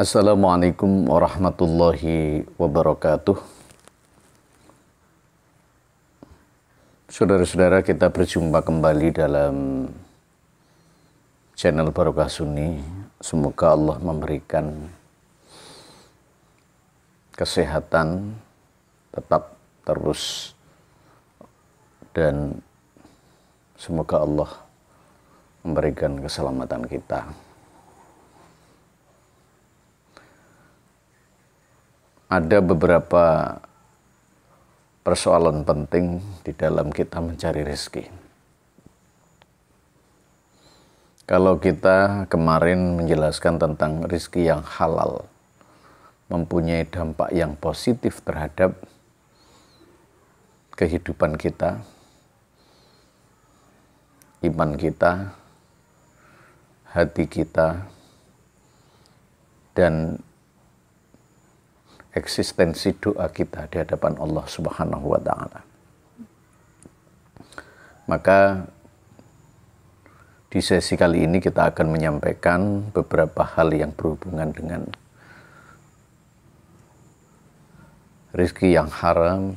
Assalamualaikum warahmatullahi wabarakatuh. Saudara-saudara, kita berjumpa kembali dalam channel Barokah Sunni. Semoga Allah memberikan kesehatan tetap terus, dan semoga Allah memberikan keselamatan kita. Ada beberapa persoalan penting di dalam kita mencari rezeki. Kalau kita kemarin menjelaskan tentang rezeki yang halal, mempunyai dampak yang positif terhadap kehidupan kita, iman kita, hati kita, dan eksistensi doa kita di hadapan Allah Subhanahu wa Ta'ala. Maka di sesi kali ini kita akan menyampaikan beberapa hal yang berhubungan dengan rezeki yang haram,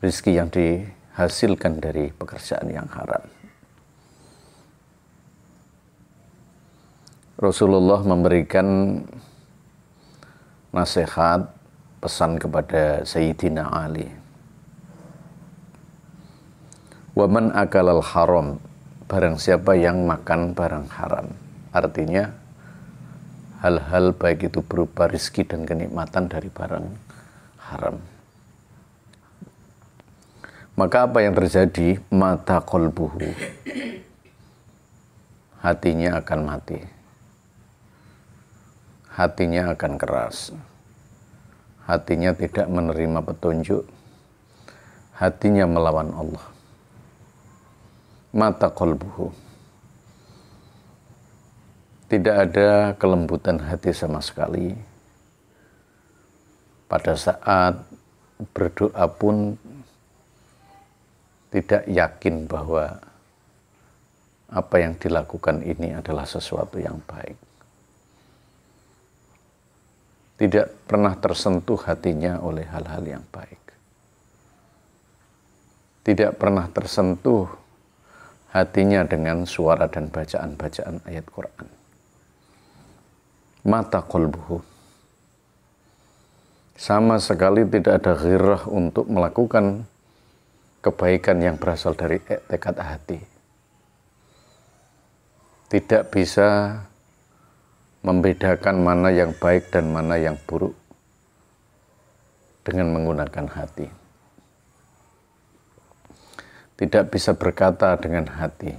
rezeki yang dihasilkan dari pekerjaan yang haram. Rasulullah memberikan nasihat, pesan kepada Sayyidina Ali. Wa man akalal haram, barang siapa yang makan barang haram. Artinya hal-hal baik itu berupa rezeki dan kenikmatan dari barang haram. Maka apa yang terjadi? Mata qalbuhu, hatinya akan mati. Hatinya akan keras, hatinya tidak menerima petunjuk, hatinya melawan Allah. Mata qalbuhu, tidak ada kelembutan hati sama sekali. Pada saat berdoa pun tidak yakin bahwa apa yang dilakukan ini adalah sesuatu yang baik. Tidak pernah tersentuh hatinya oleh hal-hal yang baik. Tidak pernah tersentuh hatinya dengan suara dan bacaan-bacaan ayat Quran. Mata qalbuhu, sama sekali tidak ada ghirah untuk melakukan kebaikan yang berasal dari tekad hati. Tidak bisa membedakan mana yang baik dan mana yang buruk dengan menggunakan hati. Tidak bisa berkata dengan hati,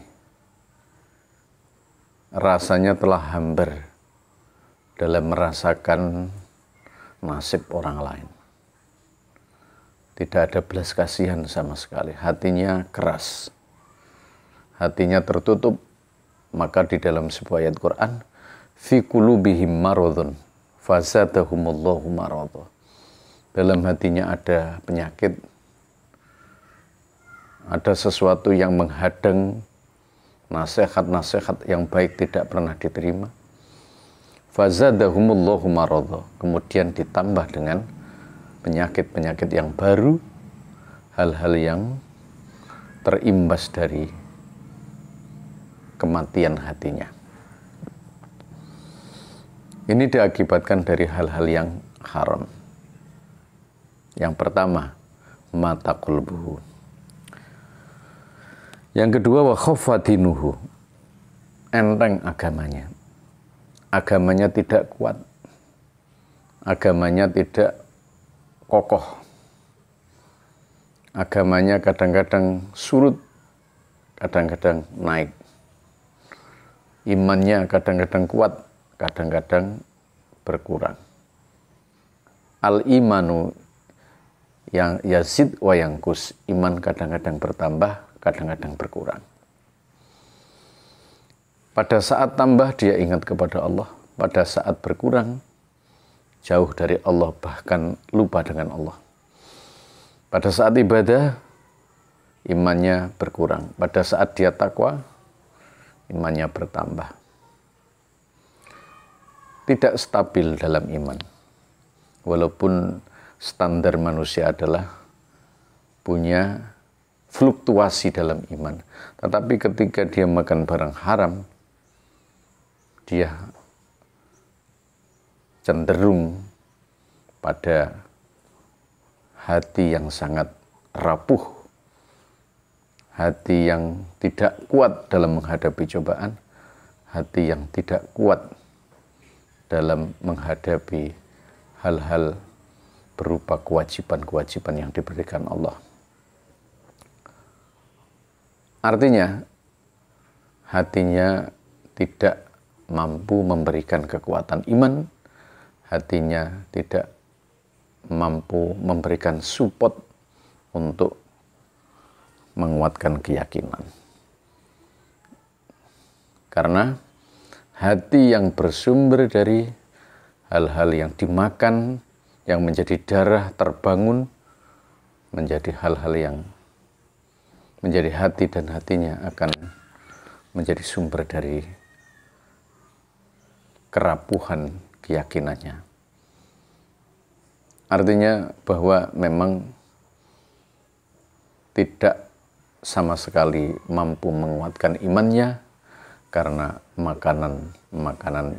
rasanya telah hambar dalam merasakan nasib orang lain. Tidak ada belas kasihan sama sekali. Hatinya keras, hatinya tertutup. Maka di dalam sebuah ayat Quran, fi qulubihim maradun fazadahumullahu marada. Dalam hatinya ada penyakit, ada sesuatu yang menghadang nasihat-nasihat yang baik tidak pernah diterima. Fazadahumullahu marada, kemudian ditambah dengan penyakit-penyakit yang baru, hal-hal yang terimbas dari kematian hatinya. Ini diakibatkan dari hal-hal yang haram. Yang pertama, mata qalbuhu. Yang kedua, wa khafatinuhu, enteng agamanya. Agamanya tidak kuat. Agamanya tidak kokoh. Agamanya kadang-kadang surut, kadang-kadang naik. Imannya kadang-kadang kuat, kadang-kadang berkurang. Al-imanu yang yazid wa yangkus, iman kadang-kadang bertambah, kadang-kadang berkurang. Pada saat tambah dia ingat kepada Allah, pada saat berkurang jauh dari Allah, bahkan lupa dengan Allah. Pada saat ibadah imannya berkurang, pada saat dia takwa imannya bertambah. tidak stabil dalam iman. Walaupun standar manusia adalah punya fluktuasi dalam iman. Tetapi ketika dia makan barang haram, dia cenderung pada hati yang sangat rapuh, hati yang tidak kuat dalam menghadapi cobaan, hati yang tidak kuat dalam menghadapi hal-hal berupa kewajiban-kewajiban yang diberikan Allah. Artinya, hatinya tidak mampu memberikan kekuatan iman, hatinya tidak mampu memberikan support untuk menguatkan keyakinan. Karena hati yang bersumber dari hal-hal yang dimakan, yang menjadi darah terbangun, menjadi hal-hal yang menjadi hati dan hatinya akan menjadi sumber dari kerapuhan keyakinannya. Artinya bahwa memang tidak sama sekali mampu menguatkan imannya karena makanan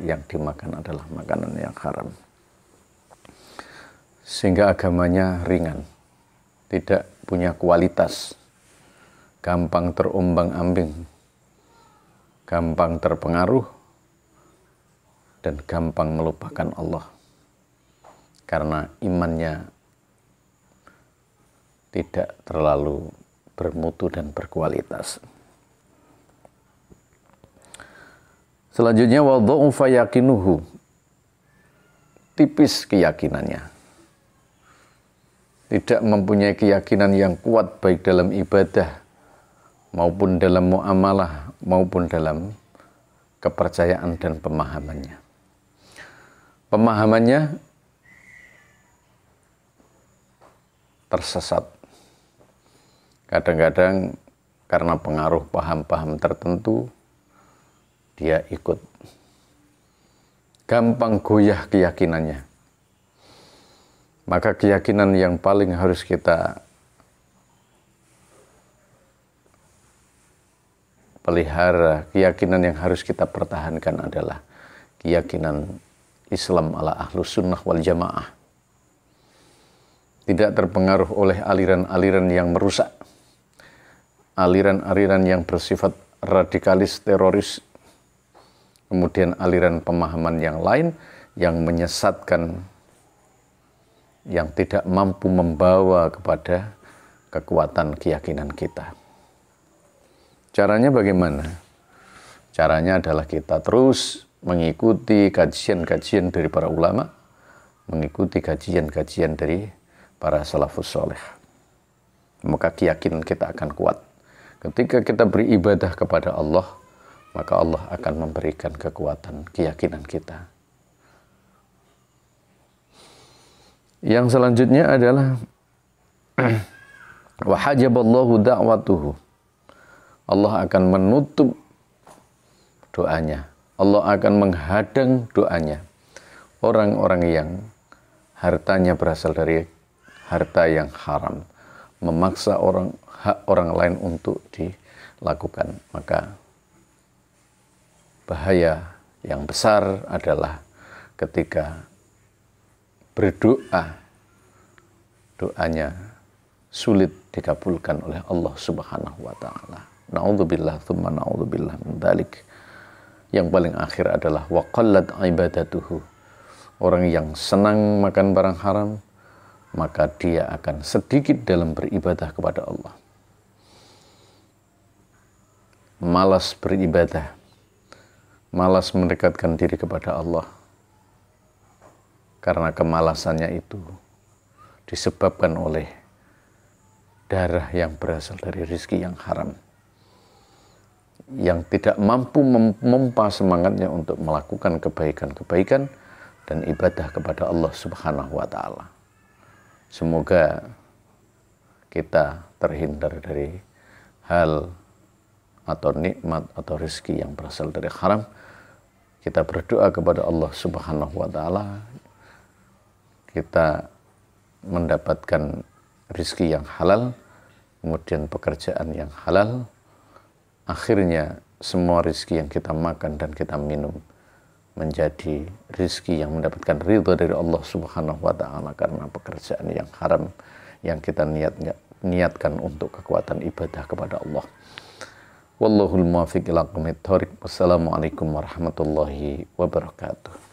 yang dimakan adalah makanan yang haram. Sehingga agamanya ringan, tidak punya kualitas, gampang terombang-ambing, gampang terpengaruh, dan gampang melupakan Allah. Karena imannya tidak terlalu bermutu dan berkualitas. Selanjutnya wadha'ufa yaqinuhu, tipis keyakinannya. Tidak mempunyai keyakinan yang kuat baik dalam ibadah maupun dalam muamalah maupun dalam kepercayaan dan pemahamannya. Pemahamannya tersesat. Kadang-kadang karena pengaruh paham-paham tertentu, dia ikut gampang goyah keyakinannya. Maka keyakinan yang paling harus kita pelihara, keyakinan yang harus kita pertahankan adalah keyakinan Islam ala ahlus sunnah wal jamaah. Tidak terpengaruh oleh aliran-aliran yang merusak, aliran-aliran yang bersifat radikalis, teroris, kemudian aliran pemahaman yang lain yang menyesatkan, yang tidak mampu membawa kepada kekuatan keyakinan kita. Caranya bagaimana? Caranya adalah kita terus mengikuti kajian-kajian dari para ulama, mengikuti kajian-kajian dari para salafus soleh. Maka keyakinan kita akan kuat. Ketika kita beribadah kepada Allah, maka Allah akan memberikan kekuatan keyakinan kita. Yang selanjutnya adalah wa hajaballahu da'watuhu. Allah akan menutup doanya. Allah akan menghadang doanya. Orang-orang yang hartanya berasal dari harta yang haram, memaksa hak orang lain untuk dilakukan, maka bahaya yang besar adalah ketika berdoa, doanya sulit dikabulkan oleh Allah Subhanahu wa taala. Na'udzubillah tsumma na'udzubillah min dzalik. Yang paling akhir adalah wa qallat ibadatuhu. Orang yang senang makan barang haram, maka dia akan sedikit dalam beribadah kepada Allah. Malas beribadah, malas mendekatkan diri kepada Allah. Karena kemalasannya itu disebabkan oleh darah yang berasal dari rezeki yang haram, yang tidak mampu memompa semangatnya untuk melakukan kebaikan-kebaikan dan ibadah kepada Allah Subhanahu wa taala. Semoga kita terhindar dari hal atau nikmat atau rezeki yang berasal dari haram. kita berdoa kepada Allah Subhanahu wa taala, kita mendapatkan rizki yang halal, kemudian pekerjaan yang halal, akhirnya semua rizki yang kita makan dan kita minum menjadi rizki yang mendapatkan ridho dari Allah Subhanahu wa taala karena pekerjaan yang haram yang kita niatkan untuk kekuatan ibadah kepada Allah. Wallahul muwaffiq ila aqwamit thoriq. Wassalamualaikum warahmatullahi wabarakatuh.